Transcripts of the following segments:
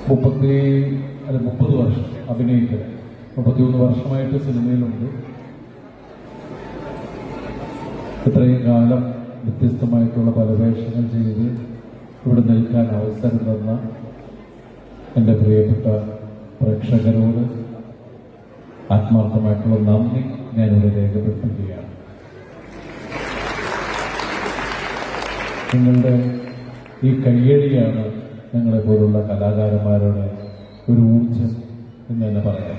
30 വർഷം അഭിനയിക്കുക. 31 വർഷമായിട്ട് സിനിമയിലുണ്ട്. ഇത്രയും കാലം വ്യത്യസ്തമായിട്ടുള്ള പല വേഷങ്ങൾ ചെയ്ത് ഇവിടെ നിൽക്കാൻ അവസരം തന്ന എൻ്റെ പ്രിയപ്പെട്ട പ്രേക്ഷകരോട് ആത്മാർത്ഥമായിട്ടുള്ള നന്ദി ഞാനിവിടെ രേഖപ്പെടുത്തുകയാണ്. നിങ്ങളുടെ ഈ കയ്യടിയാണ് ഞങ്ങളെ പോലുള്ള കലാകാരന്മാരുടെ ഒരു ഊർജം എന്ന് തന്നെ പറയാം.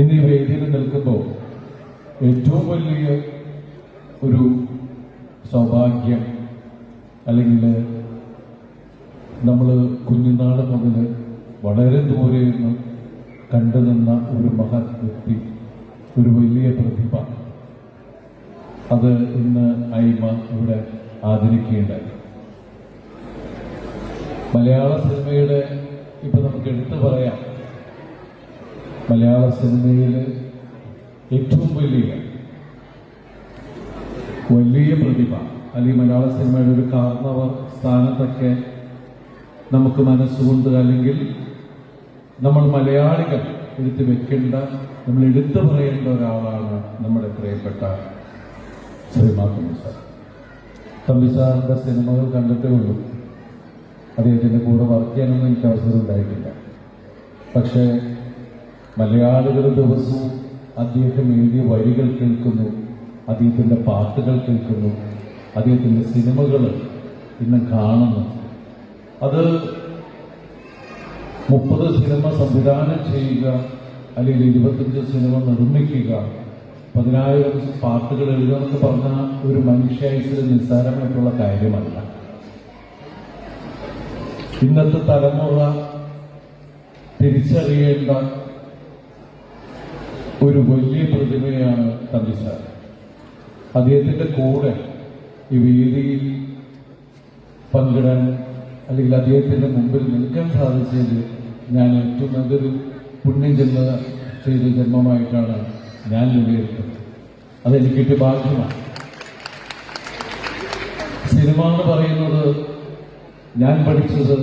ഇന്ന് ഈ വേദിയിൽ നിൽക്കുമ്പോൾ ഏറ്റവും വലിയ ഒരു സൗഭാഗ്യം, അല്ലെങ്കിൽ നമ്മൾ കുഞ്ഞുനാൾ മുതൽ വളരെ ദൂരെ നിന്ന് കണ്ടുനിന്ന ഒരു മഹത് വ്യക്തി, ഒരു വലിയ പ്രതിഭ, അത് ഇന്ന് അയ്മ ഇവിടെ ആദരിക്കുകയുണ്ടായി. മലയാള സിനിമയുടെ ഇപ്പൊ നമുക്ക് എടുത്തു പറയാം, മലയാള സിനിമയിൽ ഏറ്റവും വലിയ പ്രതിഭ, അല്ലെങ്കിൽ മലയാള സിനിമയുടെ ഒരു കാരണവർ സ്ഥാനത്തൊക്കെ നമുക്ക് മനസ്സുകൊണ്ട്, അല്ലെങ്കിൽ നമ്മൾ മലയാളികൾ എടുത്തു വെക്കേണ്ട, നമ്മൾ എടുത്തു പറയേണ്ട ഒരാളാണ് നമ്മുടെ പ്രിയപ്പെട്ട ശ്രീമാൻ സാർ. തമ്പി സാറിന്റെ സിനിമകൾ കണ്ടിട്ടേ ഉള്ളൂ. അദ്ദേഹത്തിന്റെ കൂടെ വർക്ക് ചെയ്യാനൊന്നും എനിക്ക് അവസരം ഉണ്ടായിട്ടില്ല. പക്ഷേ മലയാളികൾ ദിവസവും അദ്ദേഹം എഴുതിയ വരികൾ കേൾക്കുന്നു, അദ്ദേഹത്തിന്റെ പാട്ടുകൾ കേൾക്കുന്നു, അദ്ദേഹത്തിന്റെ സിനിമകൾ ഇന്ന് കാണുന്നു. അത് 30 സിനിമ സംവിധാനം ചെയ്യുക, അല്ലെങ്കിൽ 25 സിനിമ നിർമ്മിക്കുക, 10,000 പാട്ടുകൾ എഴുതുക എന്ന് പറഞ്ഞ ഒരു മനുഷ്യായുസ്സിൽ നിസ്സാരമായിട്ടുള്ള കാര്യമല്ല. ഇന്നത്തെ തലമുറ തിരിച്ചറിയേണ്ട ഒരു വലിയ പ്രതിഭയാണ് തമ്പി സാർ. അദ്ദേഹത്തിന്റെ കൂടെ ഈ വേദിയിൽ പങ്കിടാൻ, അല്ലെങ്കിൽ അദ്ദേഹത്തിന്റെ മുമ്പിൽ നിൽക്കാൻ സാധിച്ചത് ഞാൻ ഏറ്റവും നല്ലൊരു പുണ്യം ചെയ്ത ജന്മമായിട്ടാണ് ഞാൻ വിലയിരുത്തുന്നത്. അതെനിക്കിട്ട് ഭാഗ്യമാണ്. സിനിമ എന്ന് പറയുന്നത്, ഞാൻ പഠിച്ചത്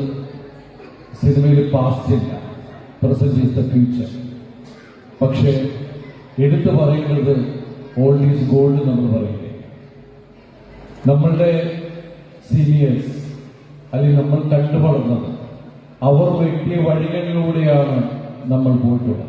സിനിമയിൽ പാസ്റ്റ് ഇല്ല, പ്രസന്റ് ഈസ് ദ ഫ്യൂച്ചർ. പക്ഷെ എടുത്തു പറയുന്നത് ഓൾഡ് ഈസ് ഗോൾഡ് നമ്മൾ പറയുന്നത്. നമ്മളുടെ സീനിയേഴ്സ്, അല്ലെങ്കിൽ നമ്മൾ കണ്ടുപളർന്നത്, അവർ വെട്ടിയ വഴികളിലൂടെയാണ് നമ്മൾ പോയിട്ടുള്ളത്.